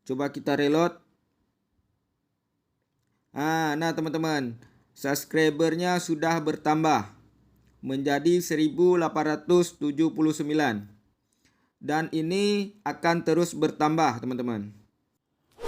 Coba kita reload. Nah teman-teman, subscribernya sudah bertambah menjadi 1879. Dan ini akan terus bertambah teman-teman.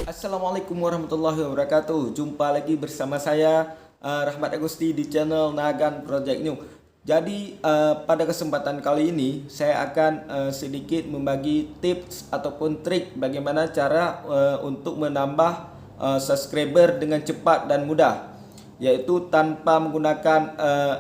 Assalamualaikum warahmatullahi wabarakatuh. Jumpa lagi bersama saya Rahmat Agusti di channel Nagan Project New. Jadi pada kesempatan kali ini saya akan sedikit membagi tips ataupun trik bagaimana cara untuk menambah subscriber dengan cepat dan mudah, yaitu tanpa menggunakan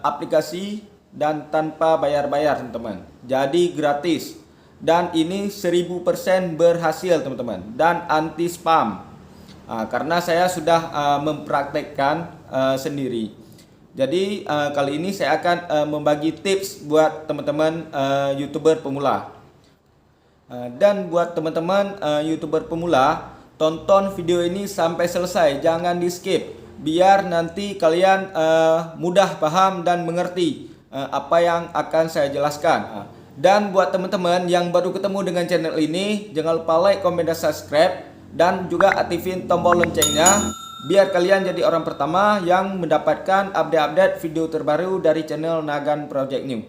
aplikasi dan tanpa bayar-bayar teman-teman. Jadi gratis. Dan ini 1000% berhasil teman-teman, dan anti spam. Karena saya sudah mempraktekkan sendiri. Jadi kali ini saya akan membagi tips buat teman-teman YouTuber pemula. Dan buat teman-teman YouTuber pemula, tonton video ini sampai selesai, jangan di skip, biar nanti kalian mudah paham dan mengerti apa yang akan saya jelaskan. Dan buat teman-teman yang baru ketemu dengan channel ini, jangan lupa like, komen, dan subscribe, dan juga aktifin tombol loncengnya biar kalian jadi orang pertama yang mendapatkan update-update video terbaru dari channel Nagan Project New.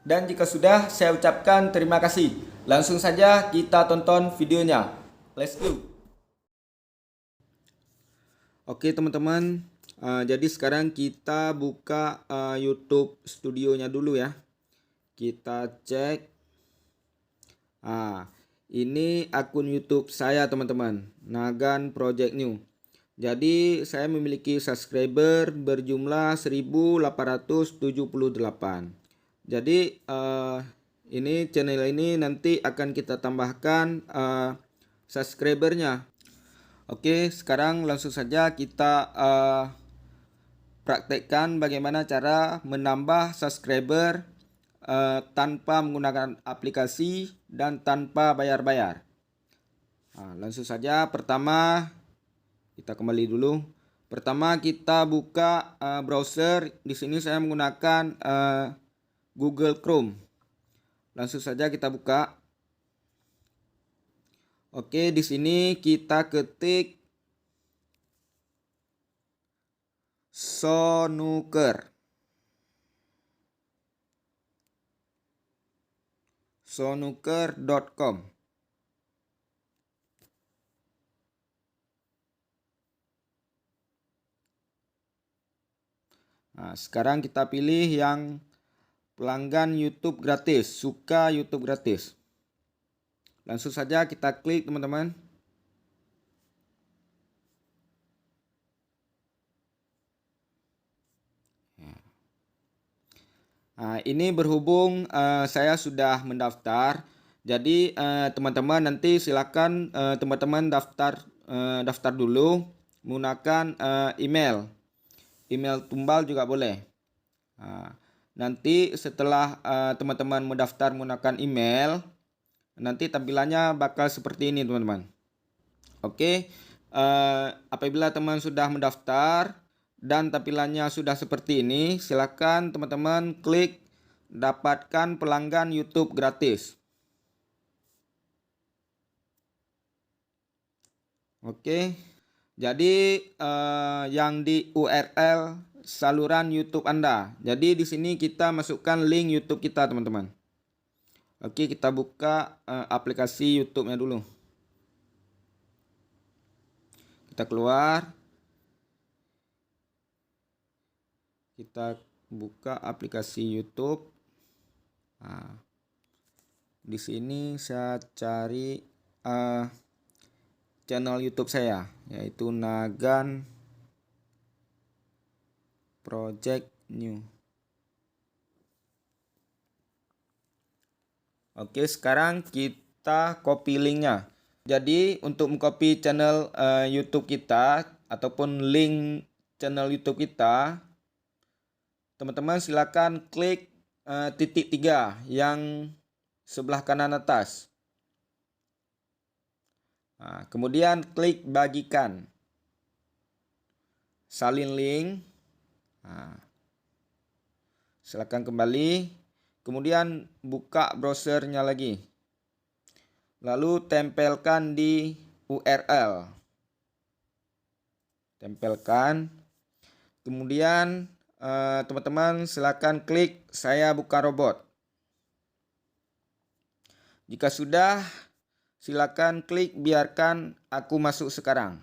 Dan jika sudah, saya ucapkan terima kasih. Langsung saja kita tonton videonya. Let's go. Oke teman-teman, jadi sekarang kita buka YouTube studionya dulu ya. Kita cek. Ini akun YouTube saya teman-teman, Nagan Project New. Jadi saya memiliki subscriber berjumlah 1878. Jadi ini channel ini nanti akan kita tambahkan subscribernya. Oke, sekarang langsung saja kita praktekkan bagaimana cara menambah subscriber tanpa menggunakan aplikasi dan tanpa bayar-bayar. Langsung saja, pertama kita kembali dulu. Pertama kita buka browser. Di sini saya menggunakan Google Chrome. Langsung saja kita buka. Oke, di sini kita ketik Sonuker.com. Sekarang kita pilih yang pelanggan YouTube gratis, suka YouTube gratis. Langsung saja kita klik teman-teman. Ini berhubung saya sudah mendaftar, jadi teman-teman nanti silakan teman-teman daftar dulu menggunakan email tumbal juga boleh. Nanti setelah teman-teman mendaftar menggunakan email, nanti tampilannya bakal seperti ini teman-teman. Oke, apabila teman sudah mendaftar dan tampilannya sudah seperti ini, silakan teman-teman klik dapatkan pelanggan YouTube gratis. Oke, jadi yang di URL saluran YouTube Anda. Jadi di sini kita masukkan link YouTube kita teman-teman. Oke, kita buka aplikasi YouTube-nya dulu. Kita keluar. Kita buka aplikasi YouTube. Di sini saya cari channel YouTube saya, yaitu Nagan Project New. Oke, sekarang kita copy linknya. Jadi untuk mengcopy channel YouTube kita ataupun link channel YouTube kita, teman-teman silakan klik titik 3 yang sebelah kanan atas. Kemudian klik bagikan, salin link. Silakan kembali, kemudian buka browsernya lagi, lalu tempelkan di URL. Tempelkan. Kemudian teman-teman silakan klik saya buka robot. Jika sudah, silakan klik biarkan aku masuk sekarang.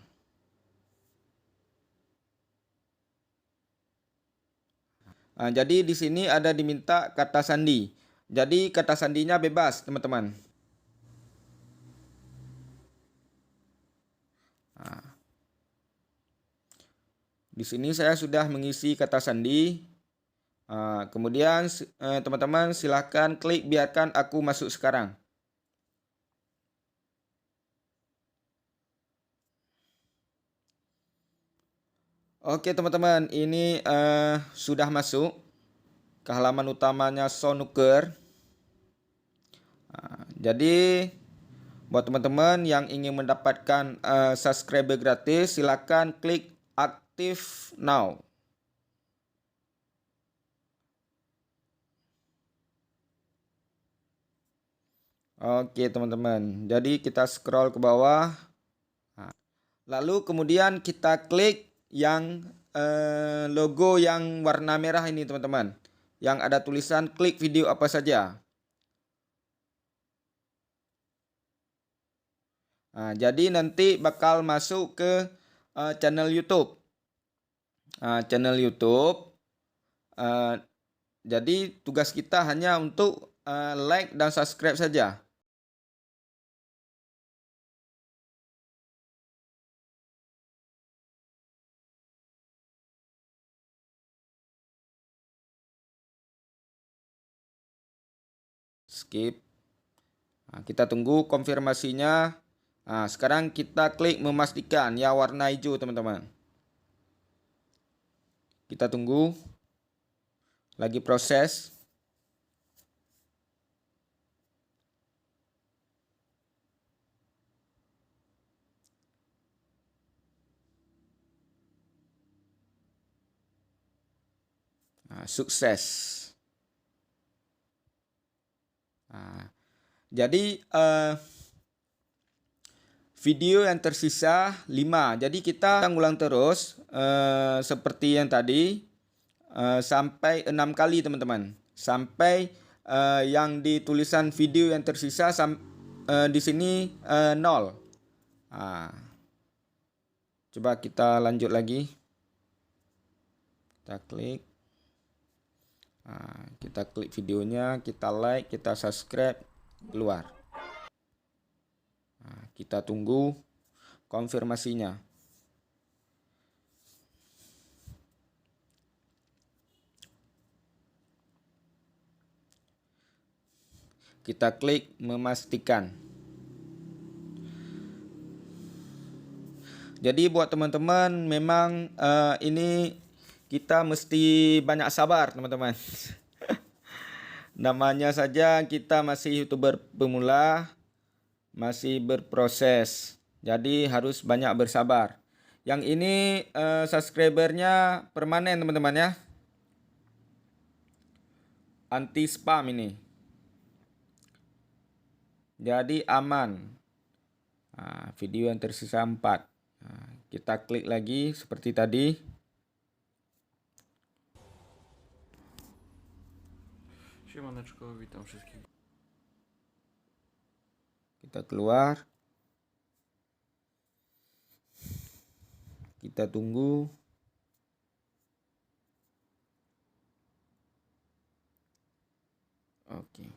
Jadi di sini ada diminta kata sandi. Jadi kata sandinya bebas, teman-teman. Di sini saya sudah mengisi kata sandi. Kemudian teman-teman silakan klik biarkan aku masuk sekarang. Oke teman-teman, ini sudah masuk ke halaman utamanya Sonuker. Jadi buat teman-teman yang ingin mendapatkan subscriber gratis, silakan klik aktif now. Oke teman-teman, jadi kita scroll ke bawah. Lalu kemudian kita klik yang logo yang warna merah ini teman-teman, yang ada tulisan klik video apa saja. Jadi nanti bakal masuk ke channel YouTube. Channel YouTube. Jadi tugas kita hanya untuk like dan subscribe saja. Skip. Kita tunggu konfirmasinya. Sekarang kita klik memastikan ya warna hijau teman-teman. Kita tunggu. Lagi proses. Sukses. Jadi video yang tersisa 5. Jadi kita ulang terus seperti yang tadi sampai 6 kali teman-teman. Sampai yang di tulisan video yang tersisa di sini 0. Coba kita lanjut lagi. Kita klik. Kita klik videonya, kita like, kita subscribe, keluar. Kita tunggu konfirmasinya. Kita klik memastikan. Jadi buat teman-teman memang ini kita mesti banyak sabar teman-teman. Namanya saja kita masih YouTuber pemula, masih berproses. Jadi harus banyak bersabar. Yang ini subscribernya permanen teman-teman ya. Anti spam ini. Jadi aman. Video yang tersisa 4. Kita klik lagi seperti tadi. Siemaneczko, witam wszystkich. Kita keluar. Kita tunggu. Oke.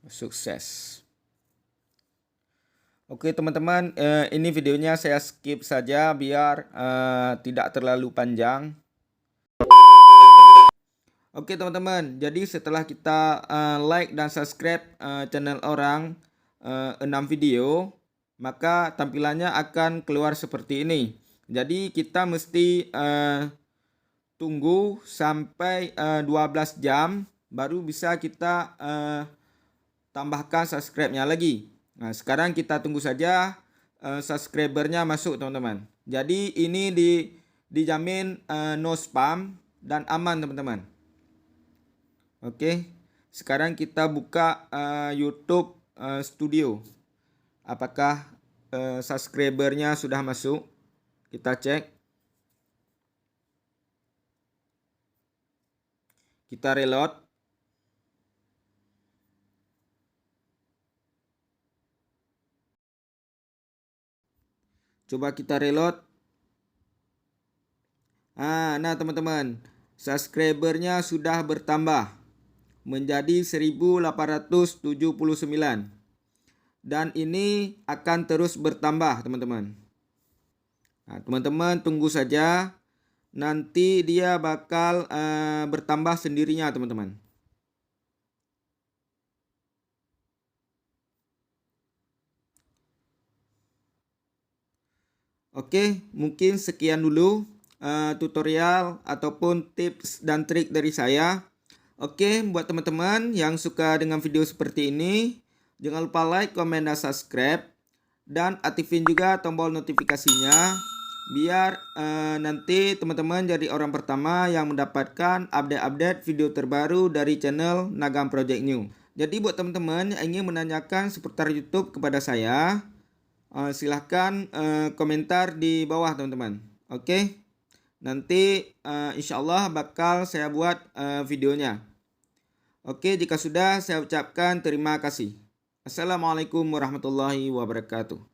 Sukses. Oke teman-teman, ini videonya saya skip saja biar tidak terlalu panjang. Oke teman-teman, jadi setelah kita like dan subscribe channel orang 6 video, maka tampilannya akan keluar seperti ini. Jadi kita mesti tunggu sampai 12 jam baru bisa kita tambahkan subscribe-nya lagi. Nah, sekarang kita tunggu saja subscribernya masuk, teman-teman. Jadi ini dijamin no spam dan aman, teman-teman. Oke. Sekarang kita buka YouTube Studio. Apakah subscribernya sudah masuk? Kita cek. Kita reload. Coba kita reload. Nah teman-teman, subscribernya sudah bertambah menjadi 1879. Dan ini akan terus bertambah, teman-teman. Nah, teman-teman tunggu saja. Nanti dia bakal bertambah sendirinya, teman-teman. Oke, mungkin sekian dulu tutorial ataupun tips dan trik dari saya. Oke, buat teman-teman yang suka dengan video seperti ini, jangan lupa like, komen, dan subscribe. Dan aktifin juga tombol notifikasinya, biar nanti teman-teman jadi orang pertama yang mendapatkan update-update video terbaru dari channel Nagam Project New. Jadi buat teman-teman yang ingin menanyakan seputar YouTube kepada saya, silahkan komentar di bawah, teman-teman. Oke, nanti insya Allah bakal saya buat videonya. Oke, jika sudah, saya ucapkan terima kasih. Assalamualaikum warahmatullahi wabarakatuh.